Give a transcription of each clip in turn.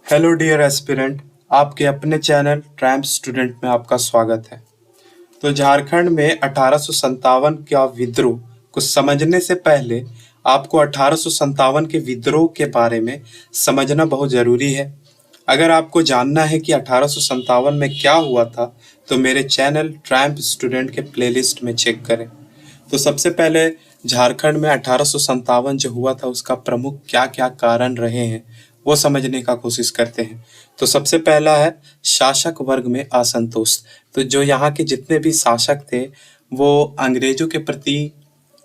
Hello dear aspirant, आपके अपने channel tramp student में आपका स्वागत है। तो झारखंड में 1857 का विद्रोह को समझने से पहले आपको 1857 के विद्रोह के बारे में समझना बहुत ज़रूरी है। अगर आपको जानना है कि 1857 में क्या हुआ था, तो मेरे चैनल ट्रैम्प स्टूडेंट के प्लेलिस्ट में चेक करें। तो सबसे पहले झारखंड में 1857 जो हुआ था उसका प्रमुख क्या क्या कारण रहे हैं वो समझने का कोशिश करते हैं। तो सबसे पहला है शासक वर्ग में असंतोष। तो जो यहाँ के जितने भी शासक थे वो अंग्रेजों के प्रति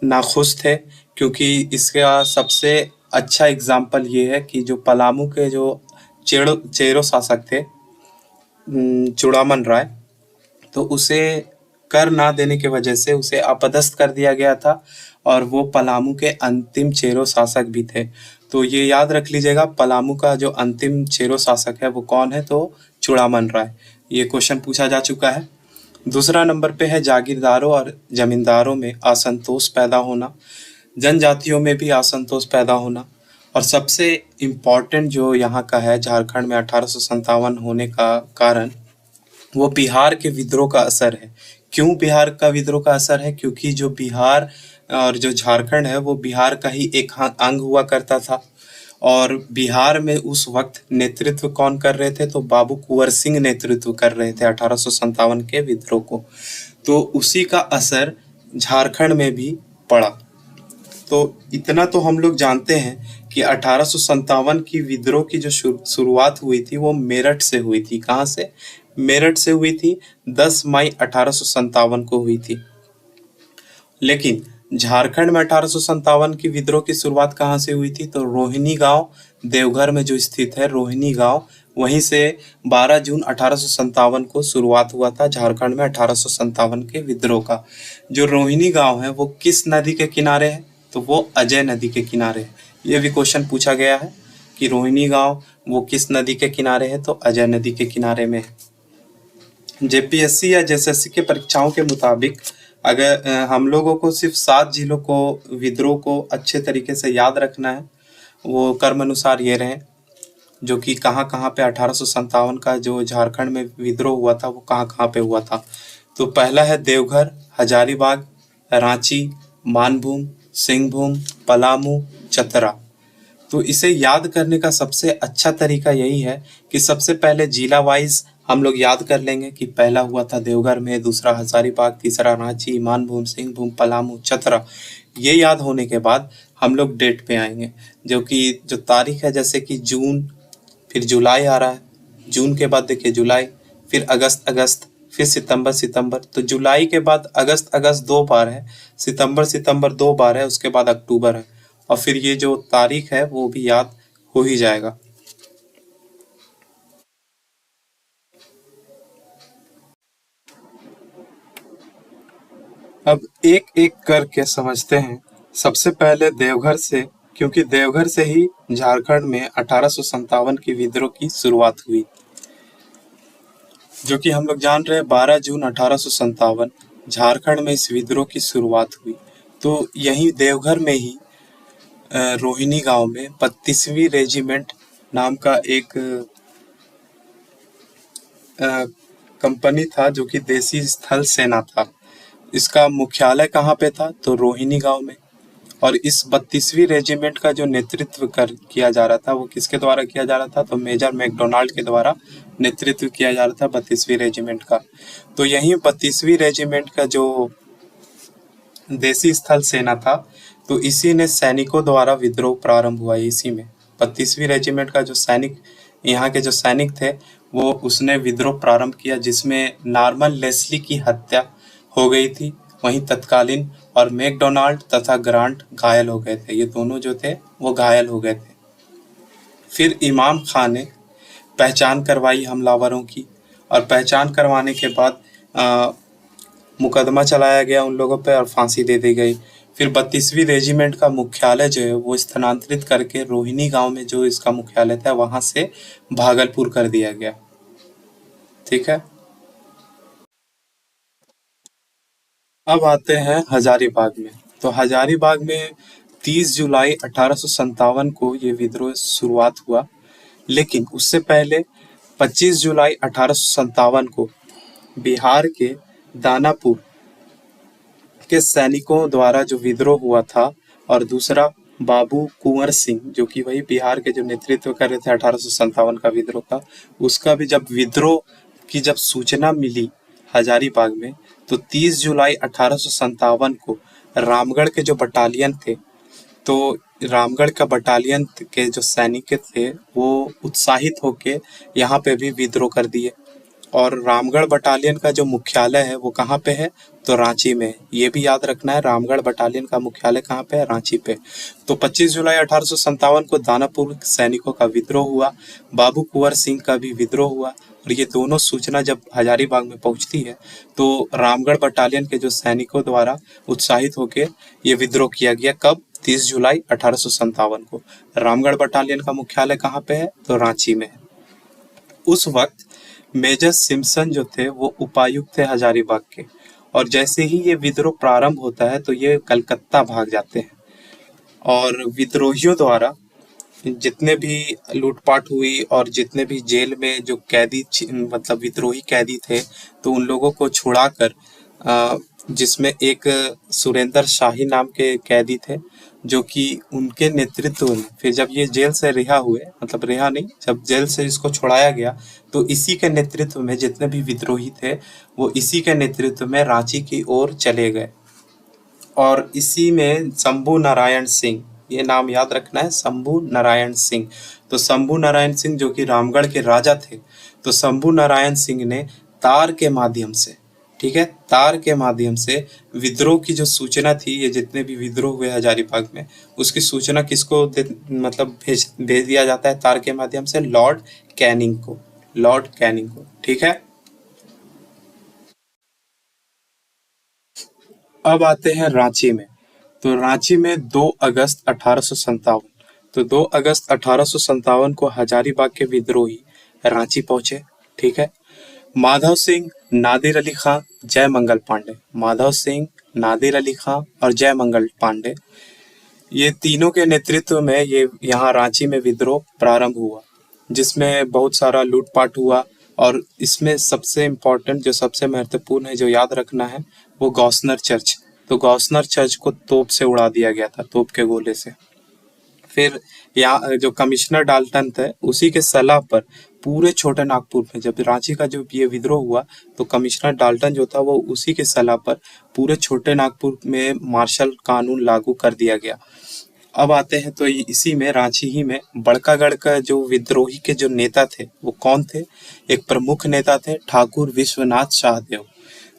नाखुश थे, क्योंकि इसका सबसे अच्छा एग्जाम्पल ये है कि जो पलामू के जो चेरो शासक थे, चूड़ामन राय, तो उसे कर ना देने की वजह से उसे अपदस्थ कर दिया गया था और वो पलामू के अंतिम चेरो शासक भी थे। तो ये याद रख लीजिएगा, पलामू का जो अंतिम चेरो शासक है वो कौन है, तो चूड़ामन राय। ये क्वेश्चन पूछा जा चुका है। दूसरा नंबर पे है जागीरदारों और जमींदारों में असंतोष पैदा होना, जनजातियों में भी असंतोष पैदा होना। और सबसे इम्पोर्टेंट जो यहाँ का है झारखंड में 1857 होने का कारण, वो बिहार के विद्रोह का असर है। क्यों बिहार का विद्रोह का असर है? क्योंकि जो बिहार और जो झारखंड है वो बिहार का ही एक अंग हुआ करता था। और बिहार में उस वक्त नेतृत्व कौन कर रहे थे? तो बाबू कुंवर सिंह नेतृत्व कर रहे थे 1857 के विद्रोह को। तो उसी का असर झारखंड में भी पड़ा। तो इतना तो हम लोग जानते हैं कि 1857 की विद्रोह की जो शुरुआत हुई थी वो मेरठ से हुई थी। कहाँ से? मेरठ से हुई थी। 10 मई 1857 को हुई थी। लेकिन झारखंड में 1857 की विद्रोह की शुरुआत कहाँ से हुई थी? तो रोहिणी गांव, देवघर में जो स्थित है रोहिणी गांव, वहीं से 12 जून 1857 को शुरुआत हुआ था झारखंड में 1857 के विद्रोह का। जो रोहिणी गांव है वो किस नदी के किनारे है? तो वो अजय नदी के किनारे है। ये भी क्वेश्चन पूछा गया है कि रोहिणी गांव वो किस नदी के किनारे है, तो अजय नदी के किनारे में है। जेपीएससी या जेएसएससी के परीक्षाओं के मुताबिक अगर हम लोगों को सिर्फ 7 जिलों को विद्रोह को अच्छे तरीके से याद रखना है, वो कर्म अनुसार ये रहे, जो कि कहाँ कहाँ पे 1857 का जो झारखंड में विद्रोह हुआ था वो कहाँ कहाँ पे हुआ था। तो पहला है देवघर, हजारीबाग, रांची, मानभूम, सिंहभूम, पलामू, चतरा। तो इसे याद करने का सबसे अच्छा तरीका यही है कि सबसे पहले जिला वाइज हम लोग याद कर लेंगे कि पहला हुआ था देवघर में, दूसरा हजारीबाग, तीसरा रांची, मानभूम, सिंहभूम, पलामू, चतरा। ये याद होने के बाद हम लोग डेट पे आएंगे, जो कि जो तारीख है, जैसे कि जून, फिर जुलाई आ रहा है, जून के बाद देखिए जुलाई, फिर अगस्त, फिर सितंबर। तो जुलाई के बाद अगस्त 2 बार है, सितंबर 2 बार है, उसके बाद अक्टूबर है। और फिर ये जो तारीख है वो भी याद हो ही जाएगा। अब एक एक करके समझते हैं। सबसे पहले देवघर से, क्योंकि देवघर से ही झारखंड में 1857 की विद्रोह की शुरुआत हुई, जो कि हम लोग जान रहे हैं 12 जून 1857 झारखंड में इस विद्रोह की शुरुआत हुई। तो यही देवघर में ही रोहिणी गांव में 32वीं रेजिमेंट नाम का एक कंपनी था, जो कि देसी स्थल सेना था। इसका मुख्यालय कहाँ पे था? तो रोहिणी गांव में। और इस 32वीं रेजिमेंट का जो नेतृत्व किया जा रहा था वो किसके द्वारा किया जा रहा था? तो मेजर मैकडोनाल्ड के द्वारा नेतृत्व किया जा रहा था 32वीं रेजिमेंट का। तो यही 32वीं रेजिमेंट का जो देसी स्थल सेना था, तो इसी ने सैनिकों द्वारा विद्रोह प्रारंभ हुआ। इसी में 32वीं रेजिमेंट का जो सैनिक, यहाँ के जो सैनिक थे, वो उसने विद्रोह प्रारंभ किया, जिसमें नॉर्मन लेस्ली की हत्या हो गई थी वहीं तत्कालीन, और मैकडोनाल्ड तथा ग्रांट घायल हो गए थे। ये दोनों जो थे वो घायल हो गए थे। फिर इमाम खान ने पहचान करवाई हमलावरों की, और पहचान करवाने के बाद मुकदमा चलाया गया उन लोगों पे और फांसी दे दी गई। फिर 32वीं रेजिमेंट का मुख्यालय जो है वो स्थानांतरित करके रोहिणी गांव में जो इसका मुख्यालय था वहां से भागलपुर कर दिया गया। ठीक है। अब आते हैं हजारीबाग में। तो हजारीबाग में 30 जुलाई 1857 को ये विद्रोह शुरुआत हुआ, लेकिन उससे पहले 25 जुलाई 1857 को बिहार के दानापुर के सैनिकों द्वारा जो विद्रोह हुआ था, और दूसरा बाबू कुंवर सिंह जो कि वही बिहार के जो नेतृत्व कर रहे थे 1857 का विद्रोह का, उसका भी जब विद्रोह की जब सूचना मिली हजारीबाग में, तो 30 जुलाई 1857 को रामगढ़ के जो बटालियन थे, तो रामगढ़ का बटालियन के जो सैनिक थे वो उत्साहित होके यहाँ पे भी विद्रोह कर दिए। और रामगढ़ बटालियन का जो मुख्यालय है वो कहाँ पे है, तो रांची में है। ये भी याद रखना है, रामगढ़ बटालियन का मुख्यालय कहाँ पे है, रांची पे। तो 25 जुलाई 1857 को दानापुर सैनिकों का विद्रोह हुआ, बाबू कुंवर सिंह का भी विद्रोह हुआ, और ये दोनों सूचना जब हजारीबाग में पहुंचती है तो रामगढ़ बटालियन के जो सैनिकों द्वारा उत्साहित होकर ये विद्रोह किया गया। कब, 30 जुलाई 1857 को। रामगढ़ बटालियन का मुख्यालय कहाँ पे है, तो रांची में है। उस वक्त मेजर सिम्पसन जो थे वो उपायुक्त थे हजारीबाग के, और जैसे ही ये विद्रोह प्रारंभ होता है तो ये कलकत्ता भाग जाते हैं। और विद्रोहियों द्वारा जितने भी लूटपाट हुई और जितने भी जेल में जो कैदी मतलब विद्रोही कैदी थे, तो उन लोगों को छुड़ाकर जिसमें एक सुरेंद्र शाही नाम के कैदी थे, जो कि उनके नेतृत्व में फिर जब ये जेल से रिहा हुए, मतलब रिहा नहीं, जब जेल से इसको छुड़ाया गया तो इसी के नेतृत्व में जितने भी विद्रोही थे वो इसी के नेतृत्व में रांची की ओर चले गए। और इसी में शंभू नारायण सिंह, ये नाम याद रखना है, शंभू नारायण सिंह। तो शंभू नारायण सिंह जो कि रामगढ़ के राजा थे, तो शंभू नारायण सिंह ने तार के माध्यम से, ठीक है, तार के माध्यम से विद्रोह की जो सूचना थी, ये जितने भी विद्रोह हुए हजारीबाग में, उसकी सूचना किसको मतलब भेज दिया जाता है तार के माध्यम से, लॉर्ड कैनिंग को, लॉर्ड कैनिंग को, ठीक है। अब आते हैं रांची में। तो रांची में 2 अगस्त 1857, तो 2 अगस्त 1857 को हजारीबाग के विद्रोही रांची पहुंचे, ठीक है। माधव सिंह, नादिर अली खां, जय मंगल पांडे, माधव सिंह, नादिर अली खां और जय मंगल पांडे, ये तीनों के नेतृत्व में ये यहाँ रांची में विद्रोह प्रारंभ हुआ, जिसमें बहुत सारा लूटपाट हुआ। और इसमें सबसे इम्पोर्टेंट, जो सबसे महत्वपूर्ण है, जो याद रखना है, वो गॉसनर चर्च। तो गॉसनर चर्च को तोप से उड़ा दिया गया था, तोप के गोले से। फिर यहाँ जो कमिश्नर डाल्टन थे, उसी के सलाह पर पूरे छोटे नागपुर में जब रांची का जो ये विद्रोह हुआ, तो कमिश्नर डाल्टन जो था वो उसी के सलाह पर पूरे छोटे नागपुर में मार्शल कानून लागू कर दिया गया। अब आते हैं तो इसी में रांची ही में बड़कागढ़ का जो विद्रोही के जो नेता थे वो कौन थे, एक प्रमुख नेता थे ठाकुर विश्वनाथ शाहदेव।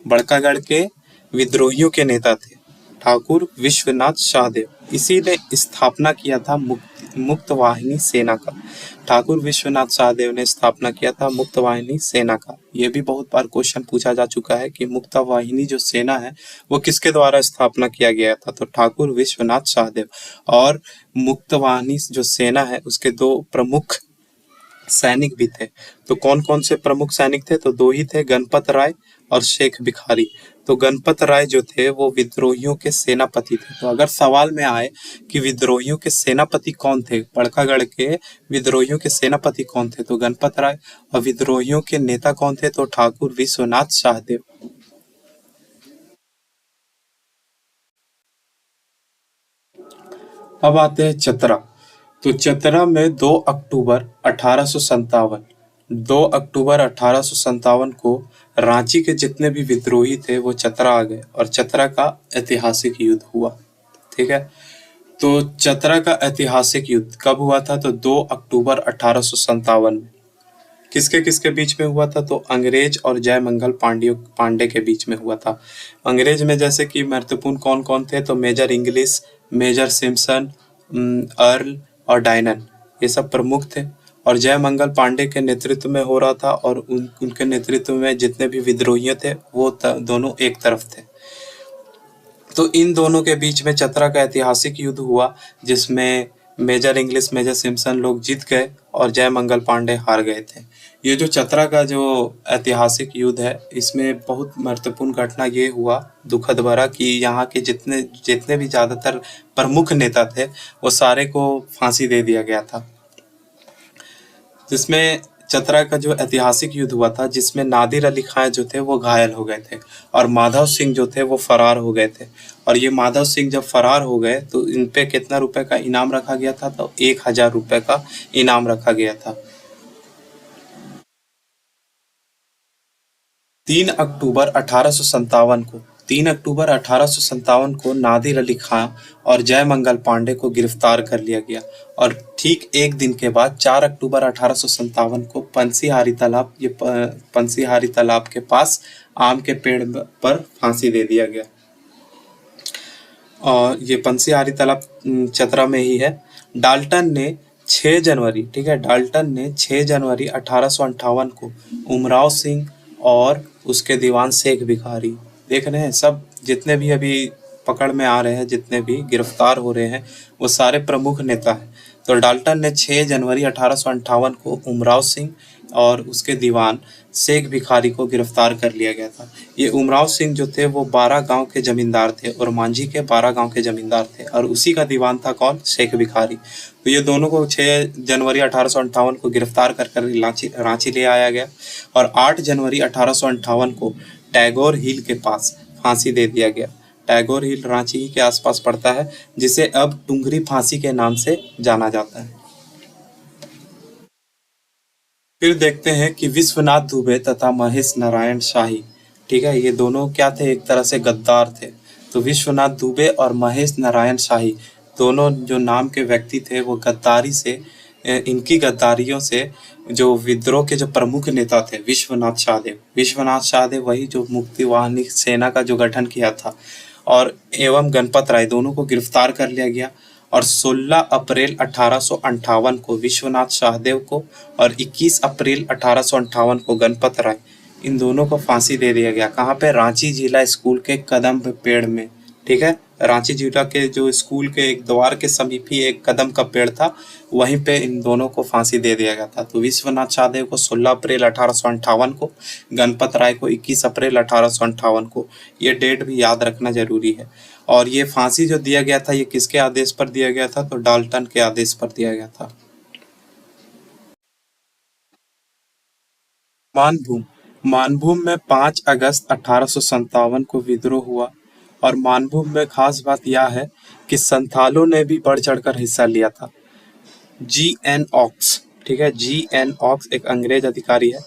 बड़कागढ़ के विद्रोहियों के नेता थे ठाकुर विश्वनाथ शाहदेव। इसी ने स्थापना किया था मुक्त वाहिनी सेना का। ठाकुर विश्वनाथ शाहदेव ने स्थापना किया था मुक्त वाहिनी सेना का। ये भी बहुत बार क्वेश्चन पूछा जा चुका है कि मुक्त वाहिनी जो सेना है वो किसके द्वारा स्थापना किया गया था, तो ठाकुर विश्वनाथ शाहदेव। और मुक्त वाहिनी जो सेना है उसके 2 प्रमुख सैनिक भी थे। तो कौन कौन से प्रमुख सैनिक थे, तो 2 ही थे, गणपत राय और शेख भिखारी। तो गणपत राय जो थे वो विद्रोहियों के सेनापति थे। तो अगर सवाल में आए कि विद्रोहियों के सेनापति कौन थे, बड़कागढ़ के विद्रोहियों के सेनापति कौन थे, तो गणपत राय, और विद्रोहियों के नेता कौन थे, तो ठाकुर विश्वनाथ शाहदेव। अब आते हैं चतरा। तो चतरा में 2 अक्टूबर 1857, 2 अक्टूबर 1857 को रांची के जितने भी विद्रोही थे वो चतरा आ गए और चतरा का ऐतिहासिक युद्ध हुआ, ठीक है। तो चतरा का ऐतिहासिक युद्ध कब हुआ था, तो 2 अक्टूबर 1857 में। किसके किसके बीच में हुआ था, तो अंग्रेज और जय मंगल पांडे के बीच में हुआ था। अंग्रेज में जैसे कि महत्वपूर्ण कौन कौन थे, तो major English, major Simpson, Earl और डायनन, ये सब प्रमुख थे। और जय मंगल पांडे के नेतृत्व में हो रहा था, और उनके नेतृत्व में जितने भी विद्रोही थे वो दोनों एक तरफ थे। तो इन दोनों के बीच में चतरा का ऐतिहासिक युद्ध हुआ, जिसमें मेजर इंग्लिश, मेजर सिम्पसन लोग जीत गए और जय मंगल पांडे हार गए थे। ये जो चतरा का जो ऐतिहासिक युद्ध है, इसमें बहुत महत्वपूर्ण घटना ये हुआ, दुखद भरा, कि यहाँ के जितने जितने भी ज़्यादातर प्रमुख नेता थे वो सारे को फांसी दे दिया गया था। जिसमें चतरा का जो ऐतिहासिक युद्ध हुआ था, जिसमें नादिर अली खां जो थे वो घायल हो गए थे और माधव सिंह जो थे वो फरार हो गए थे। और ये माधव सिंह जब फरार हो गए तो इन पे कितना रुपए का इनाम रखा गया था? तो 1,000 रुपए का इनाम रखा गया था। 3 अक्टूबर 1857 को 3 अक्टूबर 1857 को नादिर अली खां और जयमंगल पांडे को गिरफ्तार कर लिया गया। और ठीक एक दिन के बाद 4 अक्टूबर 1857 को पंसीहारी तालाब के पास आम के पेड़ पर फांसी दे दिया गया। और ये पंसीहारी तालाब चतरा में ही है। डाल्टन ने 6 जनवरी, ठीक है, डाल्टन ने 6 जनवरी 1858 को उमराव सिंह और उसके दीवान शेख भिखारी, देख रहे हैं सब जितने भी अभी पकड़ में आ रहे हैं, जितने भी गिरफ्तार हो रहे हैं, वो सारे प्रमुख नेता हैं। तो डाल्टन ने 6 जनवरी 1858 को उमराव सिंह और उसके दीवान शेख भिखारी को गिरफ्तार कर लिया गया था। ये उमराव सिंह जो थे वो 12 गांव के जमींदार थे और मांझी के 12 गांव के जमींदार थे, और उसी का दीवान था कौन? शेख भिखारी। तो ये दोनों को 6 जनवरी 1858 को गिरफ्तार कर रांची ले आया गया और 8 जनवरी 1858 को टैगोर हिल के पास फांसी दे दिया गया। टैगोर हिल रांची ही के आसपास पड़ता है, जिसे अब टुंगरी फांसी के नाम से जाना जाता है। फिर देखते हैं कि विश्वनाथ दुबे तथा महेश नारायण शाही, ठीक है, ये दोनों क्या थे? एक तरह से गद्दार थे। तो विश्वनाथ दुबे और महेश नारायण शाही दोनों जो नाम के व्यक्ति थे वो गद्दारी से, इनकी गद्दारियों से जो विद्रोह के जो प्रमुख नेता थे विश्वनाथ शाहदेव वही जो मुक्ति वाहिनी सेना का जो गठन किया था, और एवं गणपत राय, दोनों को गिरफ्तार कर लिया गया। और 16 अप्रैल 1858 को विश्वनाथ शाहदेव को और 21 अप्रैल 1858 को गणपत राय, इन दोनों को फांसी दे दिया गया। कहाँ पे? रांची जिला स्कूल के कदम पेड़ में, ठीक है, रांची जिला के जो स्कूल के एक द्वार के समीप ही एक कदम का पेड़ था, वहीं पे इन दोनों को फांसी दे दिया गया था। तो विश्वनाथ शाहदेव को 16 अप्रैल 1858 को, गणपत राय को 21 अप्रैल 1858 को। ये डेट भी याद रखना जरूरी है। और ये फांसी जो दिया गया था ये किसके आदेश पर दिया गया था? तो डाल्टन के आदेश पर दिया गया था। मानभूम मानभूम में 5 अगस्त 1857 को विद्रोह हुआ। और मानभूम में खास बात यह है कि संथालों ने भी बढ़ चढ़कर हिस्सा लिया था। G.N. ऑक्स, ठीक है, G.N. ऑक्स एक अंग्रेज अधिकारी है।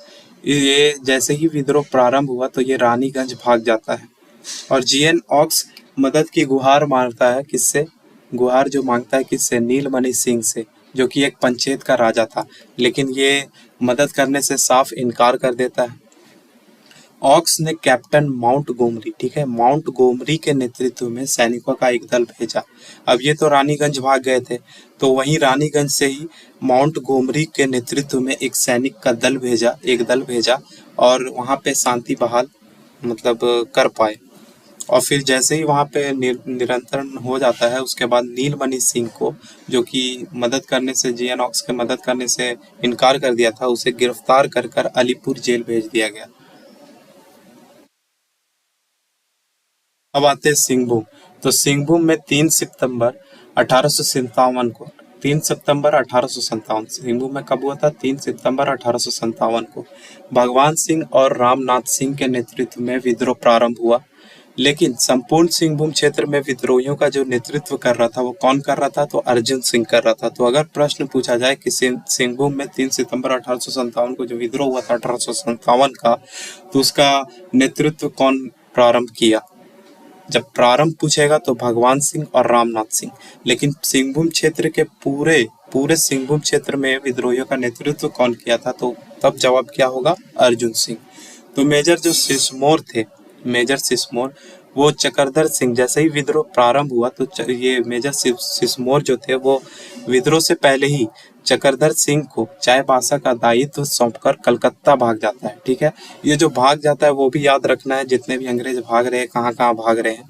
ये जैसे ही विद्रोह प्रारंभ हुआ तो ये रानीगंज भाग जाता है और G.N. ऑक्स मदद की गुहार मारता है। किससे गुहार जो मांगता है? किससे? नीलमणि सिंह से, जो कि एक पंचायत का राजा था, लेकिन ये मदद करने से साफ इनकार कर देता है। ऑक्स ने कैप्टन माउंट गोमरी, ठीक है, माउंट गोमरी के नेतृत्व में सैनिकों का एक दल भेजा। अब ये तो रानीगंज भाग गए थे, तो वहीं रानीगंज से ही माउंट गोमरी के नेतृत्व में एक सैनिक का दल भेजा और वहां पे शांति बहाल मतलब कर पाए। और फिर जैसे ही वहां पे निरंतर हो जाता है, उसके बाद नीलमणि सिंह को, जो कि मदद करने से G.N. ऑक्स के मदद करने से इनकार कर दिया था, उसे गिरफ्तार कर अलीपुर जेल भेज दिया गया। अब आते हैं सिंहभूम। तो सिंहभूम में 3 सितंबर 1857 को 3 सितंबर 1857 सिंहभूम में कब हुआ था? 3 सितंबर 1857 को भगवान सिंह और रामनाथ सिंह के नेतृत्व में विद्रोह प्रारंभ हुआ। लेकिन संपूर्ण सिंहभूम क्षेत्र में विद्रोहियों का जो नेतृत्व कर रहा था वो कौन कर रहा था? तो अर्जुन सिंह कर रहा था। तो अगर प्रश्न पूछा जाए कि सिंहभूम में 3 सितंबर 1857 को जो विद्रोह हुआ था 1857 का, तो उसका नेतृत्व कौन प्रारंभ किया? जब प्रारंभ पूछेगा तो भगवान सिंह और रामनाथ सिंह। लेकिन सिंहभूम क्षेत्र के पूरे सिंहभूम क्षेत्र में विद्रोहियों का नेतृत्व कौन किया था? तो तब जवाब क्या होगा? अर्जुन सिंह। तो मेजर सिसमोर वो चक्रधर सिंह, जैसे ही विद्रोह प्रारंभ हुआ तो ये मेजर सिसमोर जो थे वो विद्रोह से पहले ही चक्रधर सिंह को चाईबासा का दायित्व सौंपकर कलकत्ता भाग जाता है। ठीक है, ये जो भाग जाता है वो भी याद रखना है, जितने भी अंग्रेज भाग रहे हैं कहाँ कहाँ भाग रहे हैं।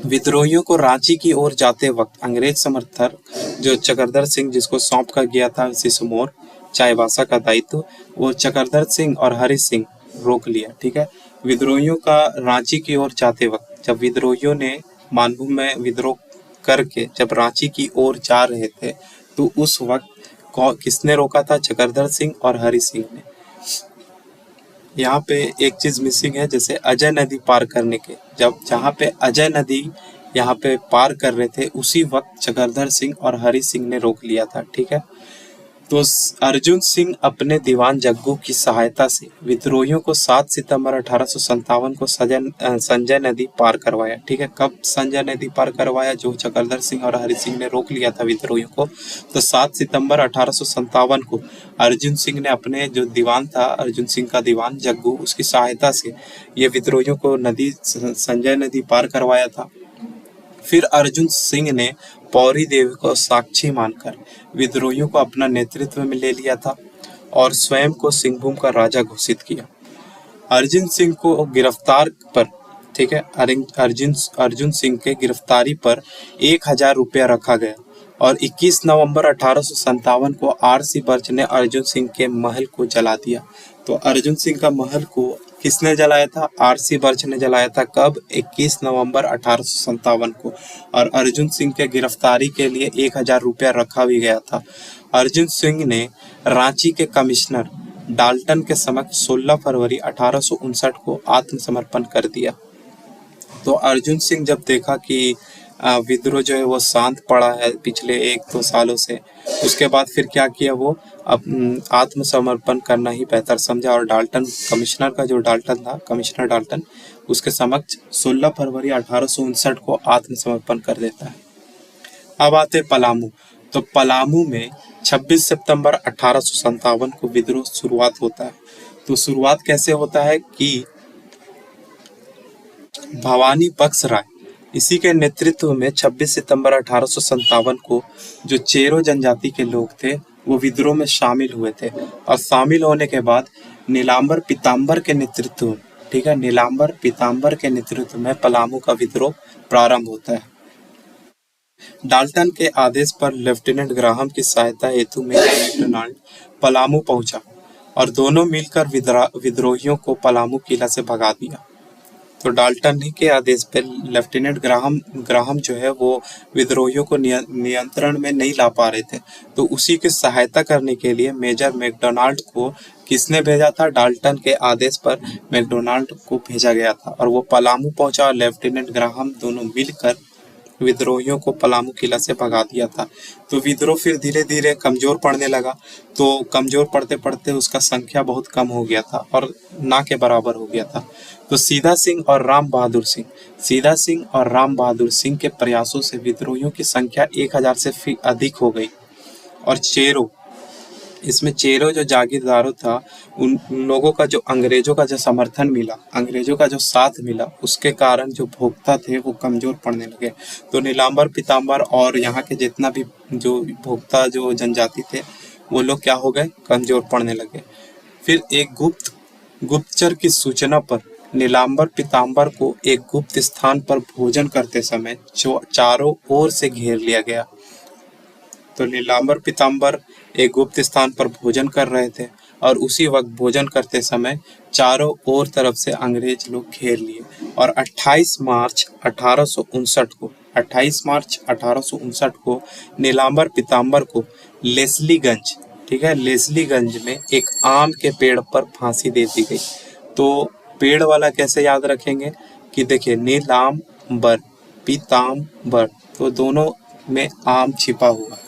विद्रोहियों को रांची की ओर जाते वक्त अंग्रेज समर्थक जो चक्रधर सिंह, जिसको सौंप कर गया था सिसमोर चाईबासा का दायित्व, वो चक्रधर सिंह और हरि सिंह रोक लिया। ठीक है, विद्रोहियों का रांची की ओर जाते वक्त जब विद्रोहियों ने मानभूम में विद्रोह करके जब रांची की ओर जा रहे थे तो उस वक्त किसने रोका था? चक्रधर सिंह और हरि सिंह ने। यहाँ पे एक चीज मिसिंग है, जैसे अजय नदी पार करने के, जब जहाँ पे अजय नदी यहाँ पे पार कर रहे थे उसी वक्त चक्रधर सिंह और हरि सिंह ने रोक लिया था। ठीक है। तो अर्जुन सिंह अपने दीवान जग्गू की सहायता से विद्रोहियों को 7 सितंबर 1857 को संजय नदी पार करवाया। ठीक है। कब संजय नदी पार करवाया? जो चक्रधर सिंह और हरि सिंह ने रोक लिया था विद्रोहियों को, तो 7 सितंबर 1857 को अर्जुन सिंह ने अपने जो दीवान था, अर्जुन सिंह का दीवान जग्गू, उसकी सहायता से ये विद्रोहियों को संजय नदी पार करवाया था। फिर अर्जुन सिंह ने पौरी देवी को साक्षी मानकर विद्रोहियों को अपना नेतृत्व में ले लिया था और स्वयं को सिंहभूम का राजा घोषित किया। अर्जुन सिंह को गिरफ्तार पर, ठीक है, अर्जुन सिंह के गिरफ्तारी पर 1000 रुपया रखा गया और 21 नवंबर 1857 को आर.सी. बर्च ने अर्जुन सिंह के महल को जला दिया। तो अर्जुन सिंह का महल को किसने जलाया था? आर.सी. बर्च ने जलाया था। कब? 21 नवंबर 1857 को। और अर्जुन सिंह के गिरफ्तारी के लिए 1000 रुपया रखा भी गया था। अर्जुन सिंह ने रांची के कमिश्नर डाल्टन के समक्ष 16 फरवरी 1859 को आत्मसमर्पण कर दिया। तो अर्जुन सिंह जब देखा कि विद्रोह जो है वो शांत पड़ा है पिछले 1-2 सालों से, उसके बाद फिर क्या किया? वो आत्मसमर्पण करना ही बेहतर समझा और डाल्टन, कमिश्नर का जो डाल्टन था, कमिश्नर डाल्टन, उसके समक्ष 16 फरवरी 1859 को आत्मसमर्पण कर देता है। अब आते पलामू। तो पलामू में 26 सितंबर 1857 को विद्रोह शुरुआत होता है। तो शुरुआत कैसे होता है कि भवानी बख्श राय, इसी के नेतृत्व में 26 सितंबर 1857 को जो चेरो जनजाति के लोग थे वो विद्रोह में शामिल हुए थे और शामिल होने के बाद नीलांबर पीताम्बर के नेतृत्व में, ठीक है, नीलांबर पीताम्बर के नेतृत्व में पलामू का विद्रोह प्रारंभ होता है। डाल्टन के आदेश पर लेफ्टिनेंट ग्राहम की सहायता हेतु मेजर मैकडोनाल्ड पलामू पहुंचा और दोनों मिलकर विद्रोहियों को पलामू किला से भगा दिया। तो डाल्टन के आदेश पर लेफ्टिनेंट ग्राहम जो है वो विद्रोहियों को नियंत्रण में नहीं ला पा रहे थे, तो उसी की सहायता करने के लिए मेजर मैकडोनाल्ड को किसने भेजा था? डाल्टन के आदेश पर मैकडोनाल्ड को भेजा गया था और वो पलामू पहुंचा और लेफ्टिनेंट ग्राहम दोनों मिलकर विद्रोहियों को पलामू किला से भगा दिया था। तो विद्रोह फिर धीरे धीरे कमजोर पड़ने लगा। तो कमजोर पड़ते पड़ते उसका संख्या बहुत कम हो गया था और ना के बराबर हो गया था। तो सीधा सिंह और राम बहादुर सिंह के प्रयासों से विद्रोहियों की संख्या 1000 से अधिक हो गई और चेरो जो जागीरदारों था, उन लोगों का जो अंग्रेजों का जो समर्थन मिला, अंग्रेजों का जो साथ मिला, उसके कारण जो भोक्ता थे वो कमजोर पड़ने लगे। तो नीलांबर पीताम्बर और यहाँ के जितना भी जो भोक्ता जो जनजाति थे वो लोग क्या हो गए? कमजोर पड़ने लगे। फिर एक गुप्तचर की सूचना पर नीलांबर पीताम्बर को एक गुप्त स्थान पर भोजन करते समय चारों ओर से घेर लिया गया। तो नीलांबर पीताम्बर एक गुप्त स्थान पर भोजन कर रहे थे और उसी वक्त भोजन करते समय चारों ओर तरफ से अंग्रेज लोग घेर लिए और 28 मार्च 1859 को नीलांबर पीताम्बर को लेस्लीगंज, ठीक है, लेस्लीगंज में एक आम के पेड़ पर फांसी दे दी गई। तो पेड़ वाला कैसे याद रखेंगे कि देखिए नीलांबर पीताम्बर, तो दोनों में आम छिपा हुआ है।